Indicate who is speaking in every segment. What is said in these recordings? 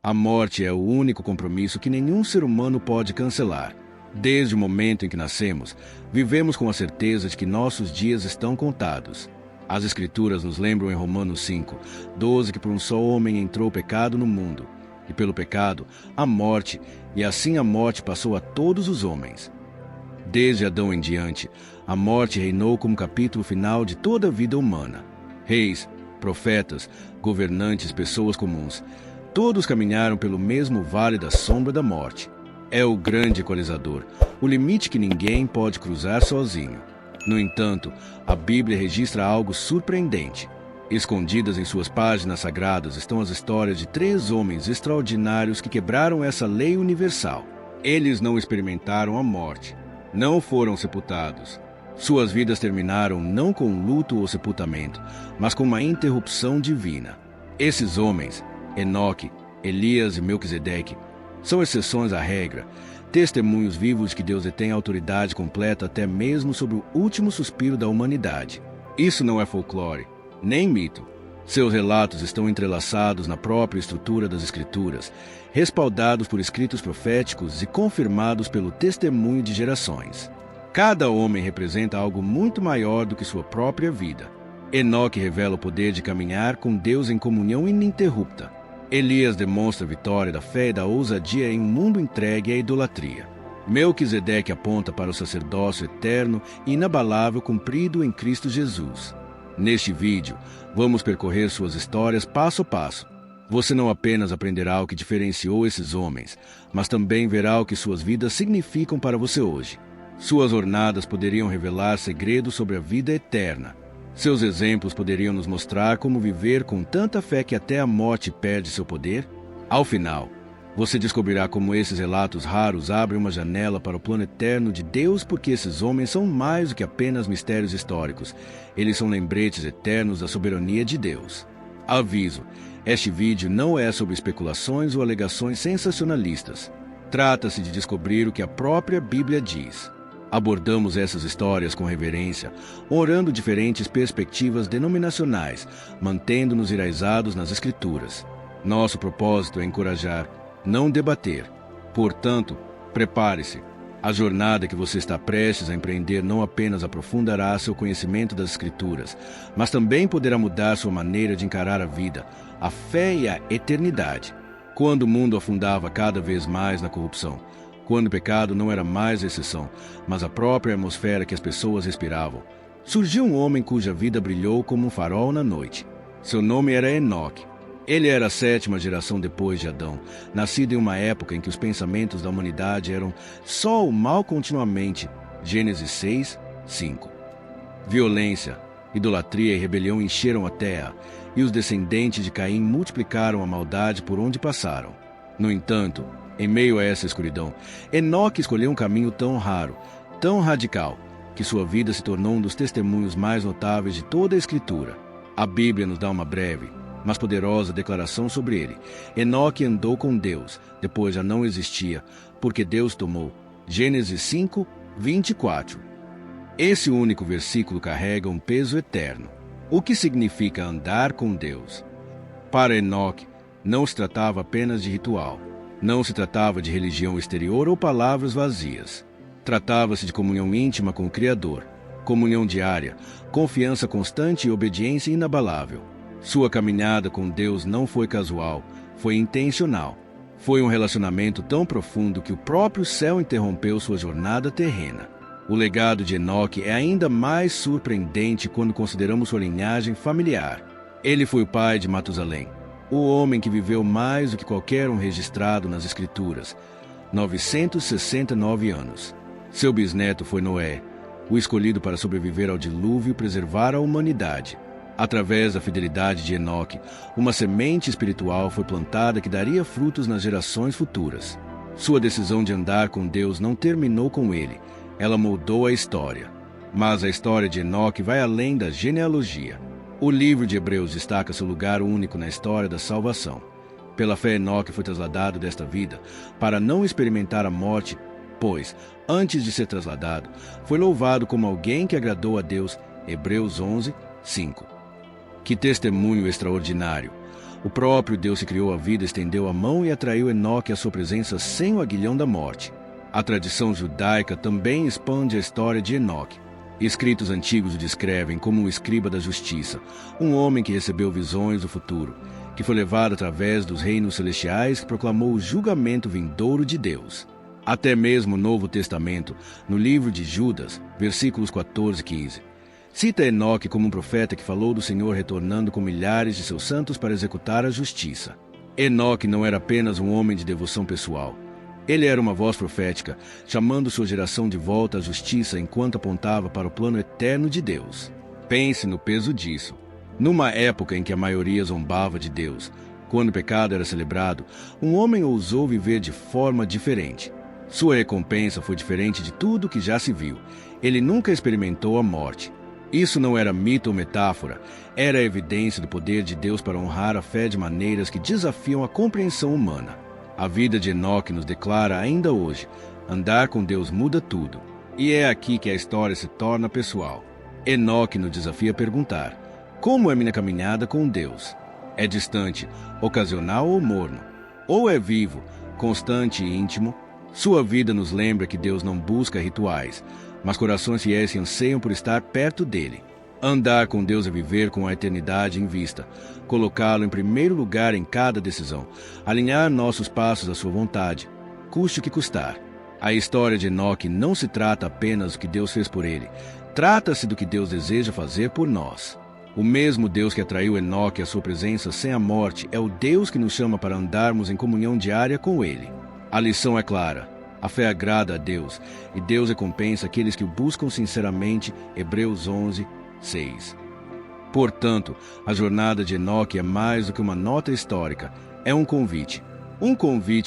Speaker 1: A morte é o único compromisso que nenhum ser humano pode cancelar. Desde o momento em que nascemos, vivemos com a certeza de que nossos dias estão contados. As Escrituras nos lembram em Romanos 5:12 que por um só homem entrou o pecado no mundo, e pelo pecado, a morte, e assim a morte passou a todos os homens. Desde Adão em diante, a morte reinou como capítulo final de toda a vida humana. Reis, profetas, governantes, pessoas comuns, todos caminharam pelo mesmo vale da sombra da morte. É o grande equalizador, o limite que ninguém pode cruzar sozinho. No entanto, a Bíblia registra algo surpreendente. Escondidas em suas páginas sagradas estão as histórias de 3 homens extraordinários que quebraram essa lei universal. Eles não experimentaram a morte, não foram sepultados. Suas vidas terminaram não com luto ou sepultamento, mas com uma interrupção divina. Esses homens, Enoque, Elias e Melquisedeque, são exceções à regra, testemunhos vivos de que Deus detém autoridade completa até mesmo sobre o último suspiro da humanidade. Isso não é folclore, nem mito. Seus relatos estão entrelaçados na própria estrutura das Escrituras, respaldados por escritos proféticos e confirmados pelo testemunho de gerações. Cada homem representa algo muito maior do que sua própria vida. Enoque revela o poder de caminhar com Deus em comunhão ininterrupta. Elias demonstra a vitória da fé e da ousadia em um mundo entregue à idolatria. Melquisedeque aponta para o sacerdócio eterno e inabalável cumprido em Cristo Jesus. Neste vídeo, vamos percorrer suas histórias passo a passo. Você não apenas aprenderá o que diferenciou esses homens, mas também verá o que suas vidas significam para você hoje. Suas jornadas poderiam revelar segredos sobre a vida eterna. Seus exemplos poderiam nos mostrar como viver com tanta fé que até a morte perde seu poder. Ao final, você descobrirá como esses relatos raros abrem uma janela para o plano eterno de Deus, porque esses homens são mais do que apenas mistérios históricos. Eles são lembretes eternos da soberania de Deus. Aviso: este vídeo não é sobre especulações ou alegações sensacionalistas. Trata-se de descobrir o que a própria Bíblia diz. Abordamos essas histórias com reverência, orando diferentes perspectivas denominacionais, mantendo-nos enraizados nas Escrituras. Nosso propósito é encorajar, não debater. Portanto, prepare-se. A jornada que você está prestes a empreender não apenas aprofundará seu conhecimento das Escrituras, mas também poderá mudar sua maneira de encarar a vida, a fé e a eternidade. Quando o mundo afundava cada vez mais na corrupção, quando o pecado não era mais a exceção, mas a própria atmosfera que as pessoas respiravam, surgiu um homem cuja vida brilhou como um farol na noite. Seu nome era Enoque. Ele era a 7ª geração depois de Adão, nascido em uma época em que os pensamentos da humanidade eram só o mal continuamente. Gênesis 6:5. Violência, idolatria e rebelião encheram a terra, e os descendentes de Caim multiplicaram a maldade por onde passaram. No entanto, em meio a essa escuridão, Enoque escolheu um caminho tão raro, tão radical, que sua vida se tornou um dos testemunhos mais notáveis de toda a Escritura. A Bíblia nos dá uma breve, mas poderosa declaração sobre ele. Enoque andou com Deus, depois já não existia, porque Deus tomou. Gênesis 5:24. Esse único versículo carrega um peso eterno. O que significa andar com Deus? Para Enoque, não se tratava apenas de ritual. Não se tratava de religião exterior ou palavras vazias. Tratava-se de comunhão íntima com o Criador, comunhão diária, confiança constante e obediência inabalável. Sua caminhada com Deus não foi casual, foi intencional. Foi um relacionamento tão profundo que o próprio céu interrompeu sua jornada terrena. O legado de Enoque é ainda mais surpreendente quando consideramos sua linhagem familiar. Ele foi o pai de Matusalém, o homem que viveu mais do que qualquer um registrado nas Escrituras, 969 anos. Seu bisneto foi Noé, o escolhido para sobreviver ao dilúvio e preservar a humanidade. Através da fidelidade de Enoque, uma semente espiritual foi plantada que daria frutos nas gerações futuras. Sua decisão de andar com Deus não terminou com ele, ela moldou a história. Mas a história de Enoque vai além da genealogia. O livro de Hebreus destaca seu lugar único na história da salvação. Pela fé, Enoque foi trasladado desta vida para não experimentar a morte, pois, antes de ser trasladado, foi louvado como alguém que agradou a Deus. Hebreus 11:5. Que testemunho extraordinário! O próprio Deus que criou a vida estendeu a mão e atraiu Enoque à sua presença sem o aguilhão da morte. A tradição judaica também expande a história de Enoque. Escritos antigos o descrevem como um escriba da justiça, um homem que recebeu visões do futuro, que foi levado através dos reinos celestiais, que proclamou o julgamento vindouro de Deus. Até mesmo o Novo Testamento, no livro de Judas, versículos 14 e 15, cita Enoque como um profeta que falou do Senhor retornando com milhares de seus santos para executar a justiça. Enoque não era apenas um homem de devoção pessoal. Ele era uma voz profética, chamando sua geração de volta à justiça enquanto apontava para o plano eterno de Deus. Pense no peso disso. Numa época em que a maioria zombava de Deus, quando o pecado era celebrado, um homem ousou viver de forma diferente. Sua recompensa foi diferente de tudo que já se viu. Ele nunca experimentou a morte. Isso não era mito ou metáfora, era a evidência do poder de Deus para honrar a fé de maneiras que desafiam a compreensão humana. A vida de Enoque nos declara ainda hoje: andar com Deus muda tudo. E é aqui que a história se torna pessoal. Enoque nos desafia a perguntar: como é minha caminhada com Deus? É distante, ocasional ou morno? Ou é vivo, constante e íntimo? Sua vida nos lembra que Deus não busca rituais, mas corações fiéis que anseiam por estar perto dele. Andar com Deus é viver com a eternidade em vista, colocá-lo em primeiro lugar em cada decisão, alinhar nossos passos à sua vontade, custe o que custar. A história de Enoque não se trata apenas do que Deus fez por ele, trata-se do que Deus deseja fazer por nós. O mesmo Deus que atraiu Enoque à sua presença sem a morte é o Deus que nos chama para andarmos em comunhão diária com ele. A lição é clara. A fé agrada a Deus, e Deus recompensa aqueles que o buscam sinceramente. Hebreus 11, 6. Portanto, a jornada de Enoque é mais do que uma nota histórica, é um convite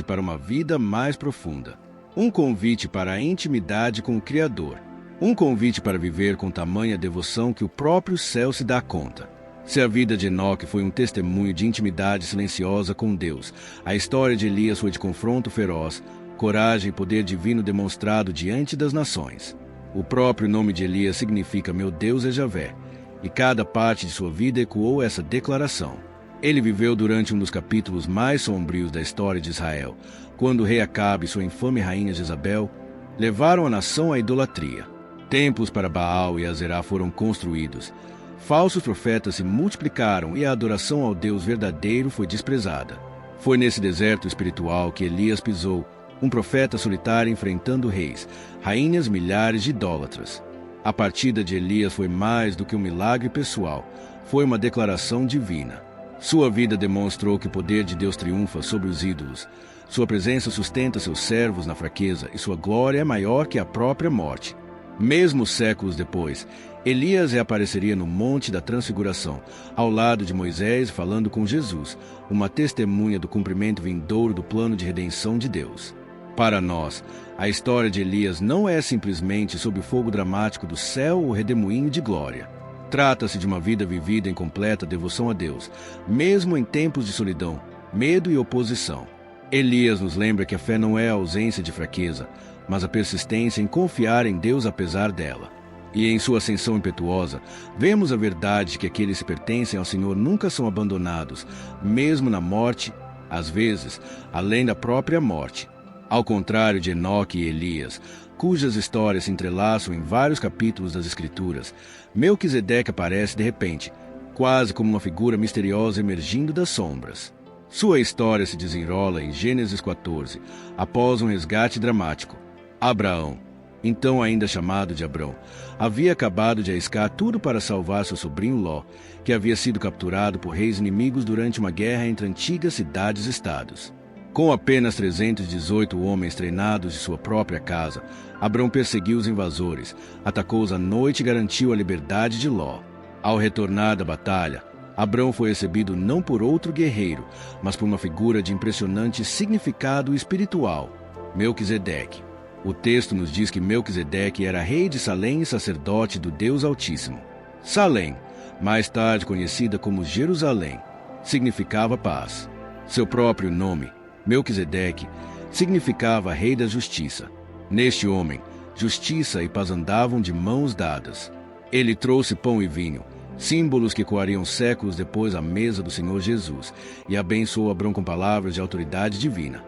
Speaker 1: para uma vida mais profunda, um convite para a intimidade com o Criador, um convite para viver com tamanha devoção que o próprio céu se dá conta. Se a vida de Enoque foi um testemunho de intimidade silenciosa com Deus, a história de Elias foi de confronto feroz, coragem e poder divino demonstrado diante das nações. O próprio nome de Elias significa "Meu Deus é Javé", e cada parte de sua vida ecoou essa declaração. Ele viveu durante um dos capítulos mais sombrios da história de Israel, quando o rei Acabe e sua infame rainha Jezabel levaram a nação à idolatria. Templos para Baal e Azerá foram construídos. Falsos profetas se multiplicaram e a adoração ao Deus verdadeiro foi desprezada. Foi nesse deserto espiritual que Elias pisou, um profeta solitário enfrentando reis, rainhas, milhares de idólatras. A partida de Elias foi mais do que um milagre pessoal, foi uma declaração divina. Sua vida demonstrou que o poder de Deus triunfa sobre os ídolos. Sua presença sustenta seus servos na fraqueza e sua glória é maior que a própria morte. Mesmo séculos depois, Elias reapareceria no Monte da Transfiguração, ao lado de Moisés, falando com Jesus, uma testemunha do cumprimento vindouro do plano de redenção de Deus. Para nós, a história de Elias não é simplesmente sob o fogo dramático do céu ou redemoinho de glória. Trata-se de uma vida vivida em completa devoção a Deus, mesmo em tempos de solidão, medo e oposição. Elias nos lembra que a fé não é a ausência de fraqueza, mas a persistência em confiar em Deus apesar dela. E em sua ascensão impetuosa, vemos a verdade de que aqueles que pertencem ao Senhor nunca são abandonados, mesmo na morte, às vezes, além da própria morte. Ao contrário de Enoque e Elias, cujas histórias se entrelaçam em vários capítulos das Escrituras, Melquisedeque aparece de repente, quase como uma figura misteriosa emergindo das sombras. Sua história se desenrola em Gênesis 14, após um resgate dramático. Abraão, então ainda chamado de Abrão, havia acabado de arriscar tudo para salvar seu sobrinho Ló, que havia sido capturado por reis inimigos durante uma guerra entre antigas cidades-estados. Com apenas 318 homens treinados de sua própria casa, Abrão perseguiu os invasores, atacou-os à noite e garantiu a liberdade de Ló. Ao retornar da batalha, Abrão foi recebido não por outro guerreiro, mas por uma figura de impressionante significado espiritual, Melquisedeque. O texto nos diz que Melquisedeque era rei de Salém e sacerdote do Deus Altíssimo. Salém, mais tarde conhecida como Jerusalém, significava paz. Seu próprio nome, Melquisedeque, significava rei da justiça. Neste homem, justiça e paz andavam de mãos dadas. Ele trouxe pão e vinho, símbolos que ecoariam séculos depois à mesa do Senhor Jesus, e abençoou Abrão com palavras de autoridade divina.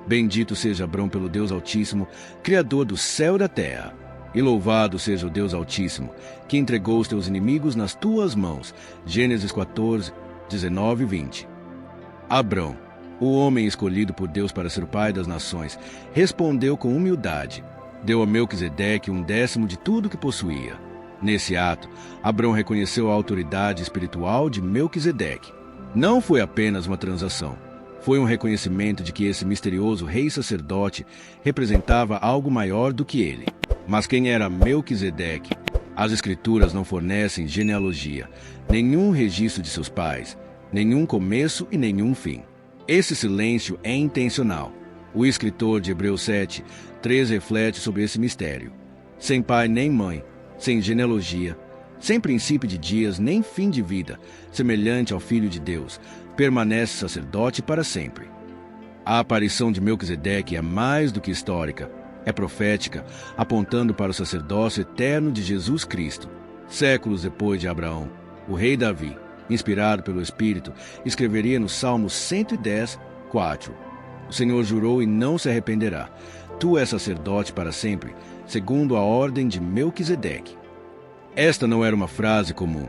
Speaker 1: Bendito seja Abrão pelo Deus Altíssimo, Criador do céu e da terra. E louvado seja o Deus Altíssimo, que entregou os teus inimigos nas tuas mãos. Gênesis 14, 19 e 20. Abrão, o homem escolhido por Deus para ser o pai das nações, respondeu com humildade. Deu a Melquisedeque 1/10 de tudo que possuía. Nesse ato, Abrão reconheceu a autoridade espiritual de Melquisedeque. Não foi apenas uma transação. Foi um reconhecimento de que esse misterioso rei sacerdote representava algo maior do que ele. Mas quem era Melquisedeque? As Escrituras não fornecem genealogia, nenhum registro de seus pais, nenhum começo e nenhum fim. Esse silêncio é intencional. O escritor de Hebreus 7:3 reflete sobre esse mistério. Sem pai nem mãe, sem genealogia, sem princípio de dias nem fim de vida, semelhante ao Filho de Deus, permanece sacerdote para sempre. A aparição de Melquisedeque é mais do que histórica, é profética, apontando para o sacerdócio eterno de Jesus Cristo. Séculos depois de Abraão, o rei Davi, inspirado pelo Espírito, escreveria no Salmo 110:4: O Senhor jurou e não se arrependerá. Tu és sacerdote para sempre, segundo a ordem de Melquisedeque. Esta não era uma frase comum.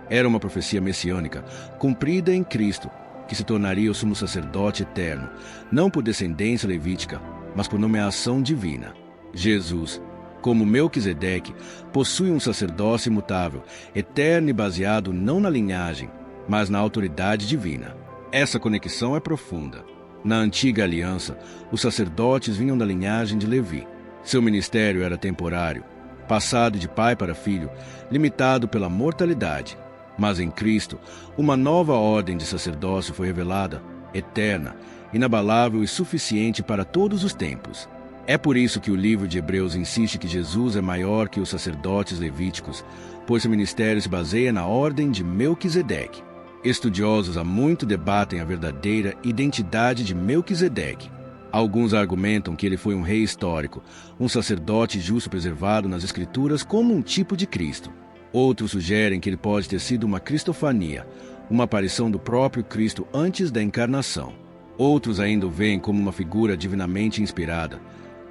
Speaker 1: Era uma profecia messiânica, cumprida em Cristo, que se tornaria o sumo sacerdote eterno, não por descendência levítica, mas por nomeação divina. Jesus, como Melquisedeque, possui um sacerdócio imutável, eterno e baseado não na linhagem, mas na autoridade divina. Essa conexão é profunda. Na antiga aliança, os sacerdotes vinham da linhagem de Levi. Seu ministério era temporário, passado de pai para filho, limitado pela mortalidade. Mas em Cristo, uma nova ordem de sacerdócio foi revelada, eterna, inabalável e suficiente para todos os tempos. É por isso que o livro de Hebreus insiste que Jesus é maior que os sacerdotes levíticos, pois seu ministério se baseia na ordem de Melquisedeque. Estudiosos há muito debatem a verdadeira identidade de Melquisedeque. Alguns argumentam que ele foi um rei histórico, um sacerdote justo preservado nas Escrituras como um tipo de Cristo. Outros sugerem que ele pode ter sido uma cristofania, uma aparição do próprio Cristo antes da encarnação. Outros ainda o veem como uma figura divinamente inspirada,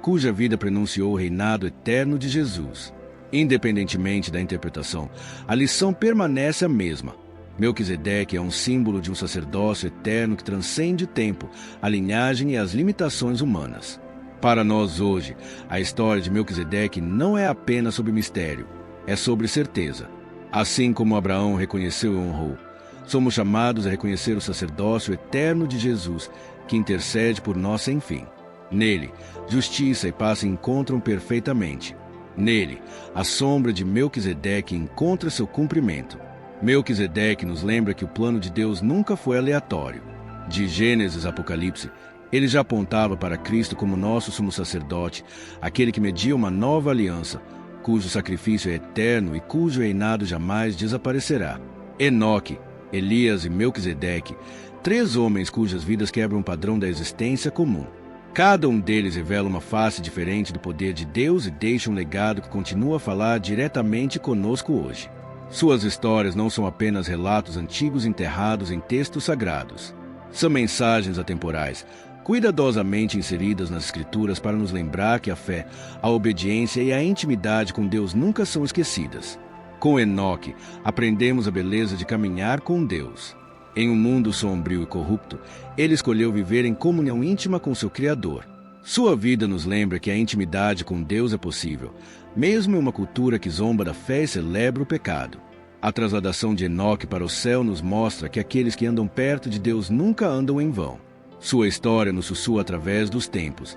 Speaker 1: cuja vida prenunciou o reinado eterno de Jesus. Independentemente da interpretação, a lição permanece a mesma. Melquisedeque é um símbolo de um sacerdócio eterno que transcende o tempo, a linhagem e as limitações humanas. Para nós hoje, a história de Melquisedeque não é apenas sobre mistério, é sobre certeza. Assim como Abraão reconheceu e honrou, somos chamados a reconhecer o sacerdócio eterno de Jesus, que intercede por nós sem fim. Nele, justiça e paz se encontram perfeitamente. Nele, a sombra de Melquisedeque encontra seu cumprimento. Melquisedeque nos lembra que o plano de Deus nunca foi aleatório. De Gênesis a Apocalipse, ele já apontava para Cristo como nosso sumo sacerdote, aquele que media uma nova aliança, cujo sacrifício é eterno e cujo reinado jamais desaparecerá. Enoque, Elias e Melquisedeque, 3 homens cujas vidas quebram o padrão da existência comum. Cada um deles revela uma face diferente do poder de Deus e deixa um legado que continua a falar diretamente conosco hoje. Suas histórias não são apenas relatos antigos enterrados em textos sagrados. São mensagens atemporais, cuidadosamente inseridas nas Escrituras para nos lembrar que a fé, a obediência e a intimidade com Deus nunca são esquecidas. Com Enoque, aprendemos a beleza de caminhar com Deus. Em um mundo sombrio e corrupto, ele escolheu viver em comunhão íntima com seu Criador. Sua vida nos lembra que a intimidade com Deus é possível, mesmo em uma cultura que zomba da fé e celebra o pecado. A transladação de Enoque para o céu nos mostra que aqueles que andam perto de Deus nunca andam em vão. Sua história nos sussurra através dos tempos.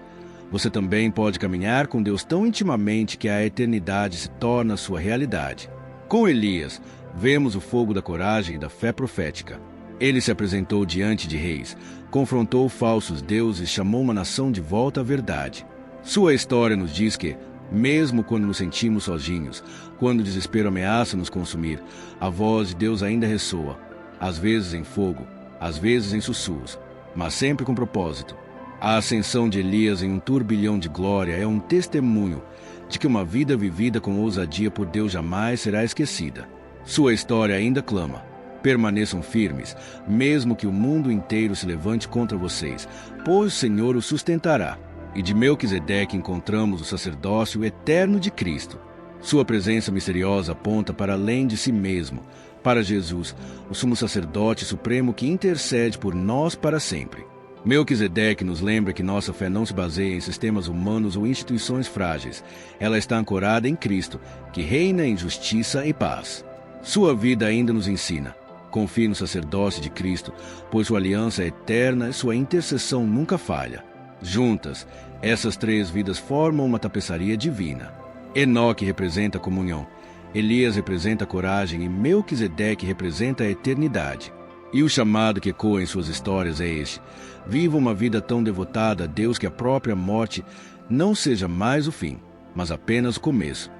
Speaker 1: Você também pode caminhar com Deus tão intimamente que a eternidade se torna sua realidade. Com Elias, vemos o fogo da coragem e da fé profética. Ele se apresentou diante de reis, confrontou falsos deuses e chamou uma nação de volta à verdade. Sua história nos diz que, mesmo quando nos sentimos sozinhos, quando o desespero ameaça nos consumir, a voz de Deus ainda ressoa, às vezes em fogo, às vezes em sussurros, mas sempre com propósito. A ascensão de Elias em um turbilhão de glória é um testemunho de que uma vida vivida com ousadia por Deus jamais será esquecida. Sua história ainda clama. Permaneçam firmes, mesmo que o mundo inteiro se levante contra vocês, pois o Senhor os sustentará. E de Melquisedeque encontramos o sacerdócio eterno de Cristo. Sua presença misteriosa aponta para além de si mesmo, para Jesus, o sumo sacerdote supremo que intercede por nós para sempre. Melquisedeque nos lembra que nossa fé não se baseia em sistemas humanos ou instituições frágeis. Ela está ancorada em Cristo, que reina em justiça e paz. Sua vida ainda nos ensina. Confie no sacerdócio de Cristo, pois sua aliança é eterna e sua intercessão nunca falha. Juntas, essas três vidas formam uma tapeçaria divina. Enoque representa a comunhão, Elias representa a coragem e Melquisedeque representa a eternidade. E o chamado que ecoa em suas histórias é este: viva uma vida tão devotada a Deus que a própria morte não seja mais o fim, mas apenas o começo.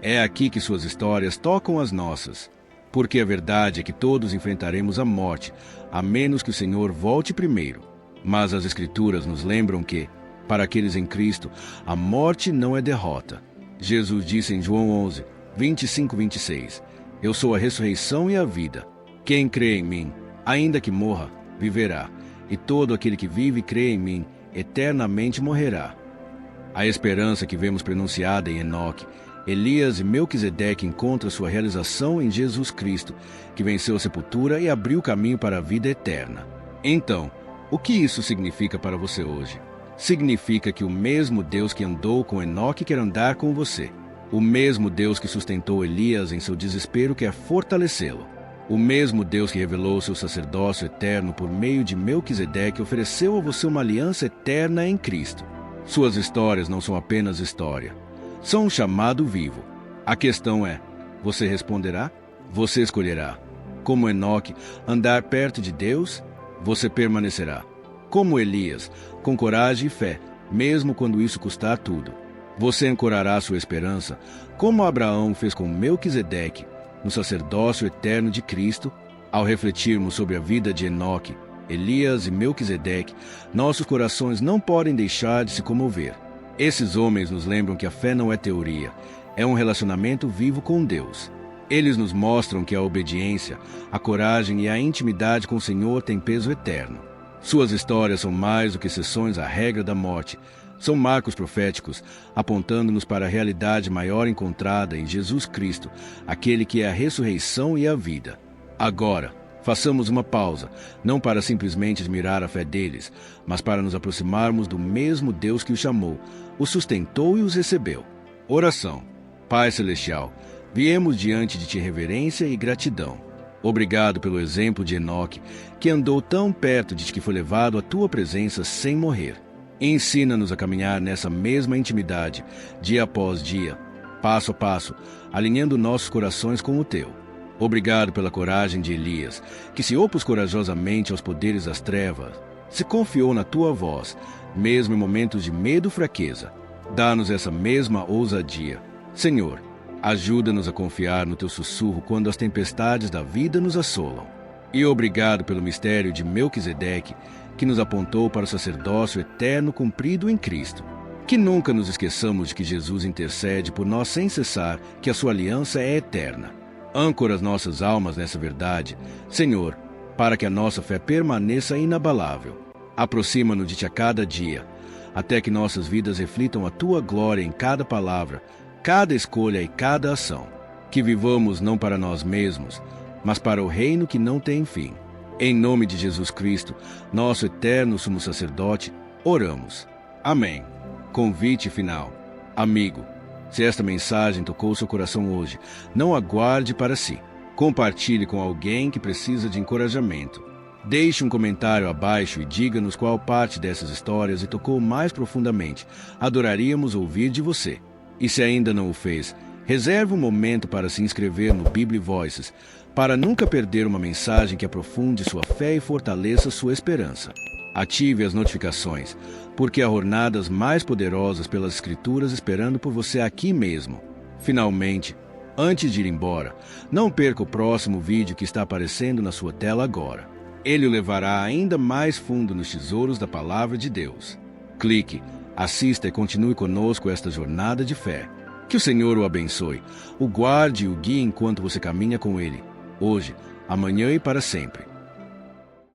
Speaker 1: É aqui que suas histórias tocam as nossas, porque a verdade é que todos enfrentaremos a morte, a menos que o Senhor volte primeiro. Mas as Escrituras nos lembram que, para aqueles em Cristo, a morte não é derrota. Jesus disse em João 11, 25-26, Eu sou a ressurreição e a vida. Quem crê em mim, ainda que morra, viverá, e todo aquele que vive e crê em mim, eternamente morrerá. A esperança que vemos pronunciada em Enoque, Elias e Melquisedeque encontra sua realização em Jesus Cristo, que venceu a sepultura e abriu caminho para a vida eterna. Então, o que isso significa para você hoje? Significa que o mesmo Deus que andou com Enoque quer andar com você. O mesmo Deus que sustentou Elias em seu desespero quer fortalecê-lo. O mesmo Deus que revelou seu sacerdócio eterno por meio de Melquisedeque ofereceu a você uma aliança eterna em Cristo. Suas histórias não são apenas história. São um chamado vivo. A questão é, você responderá? Você escolherá. Como Enoque, andar perto de Deus? Você permanecerá. Como Elias, com coragem e fé, mesmo quando isso custar tudo. Você ancorará sua esperança, como Abraão fez com Melquisedeque, no sacerdócio eterno de Cristo. Ao refletirmos sobre a vida de Enoque, Elias e Melquisedeque, nossos corações não podem deixar de se comover. Esses homens nos lembram que a fé não é teoria, é um relacionamento vivo com Deus. Eles nos mostram que a obediência, a coragem e a intimidade com o Senhor têm peso eterno. Suas histórias são mais do que exceções à regra da morte. São marcos proféticos, apontando-nos para a realidade maior encontrada em Jesus Cristo, aquele que é a ressurreição e a vida. Agora, façamos uma pausa, não para simplesmente admirar a fé deles, mas para nos aproximarmos do mesmo Deus que os chamou, os sustentou e os recebeu. Oração. Pai Celestial, viemos diante de Ti reverência e gratidão. Obrigado pelo exemplo de Enoque, que andou tão perto de Ti que foi levado à Tua presença sem morrer. Ensina-nos a caminhar nessa mesma intimidade, dia após dia, passo a passo, alinhando nossos corações com o Teu. Obrigado pela coragem de Elias, que se opôs corajosamente aos poderes das trevas, se confiou na Tua voz, mesmo em momentos de medo e fraqueza. Dá-nos essa mesma ousadia. Senhor, ajuda-nos a confiar no Teu sussurro quando as tempestades da vida nos assolam. E obrigado pelo mistério de Melquisedeque, que nos apontou para o sacerdócio eterno cumprido em Cristo. Que nunca nos esqueçamos de que Jesus intercede por nós sem cessar, que a sua aliança é eterna. Âncora as nossas almas nessa verdade, Senhor, para que a nossa fé permaneça inabalável. Aproxima-nos de Ti a cada dia, até que nossas vidas reflitam a Tua glória em cada palavra, cada escolha e cada ação. Que vivamos não para nós mesmos, mas para o reino que não tem fim. Em nome de Jesus Cristo, nosso eterno sumo sacerdote, oramos. Amém. Convite final. Amigo, se esta mensagem tocou seu coração hoje, não aguarde para si. Compartilhe com alguém que precisa de encorajamento. Deixe um comentário abaixo e diga-nos qual parte dessas histórias lhe tocou mais profundamente. Adoraríamos ouvir de você. E se ainda não o fez, reserve um momento para se inscrever no Bíblia Voices, para nunca perder uma mensagem que aprofunde sua fé e fortaleça sua esperança. Ative as notificações, porque há jornadas mais poderosas pelas Escrituras esperando por você aqui mesmo. Finalmente, antes de ir embora, não perca o próximo vídeo que está aparecendo na sua tela agora. Ele o levará ainda mais fundo nos tesouros da Palavra de Deus. Clique, assista e continue conosco esta jornada de fé. Que o Senhor o abençoe, o guarde e o guie enquanto você caminha com Ele, hoje, amanhã e para sempre.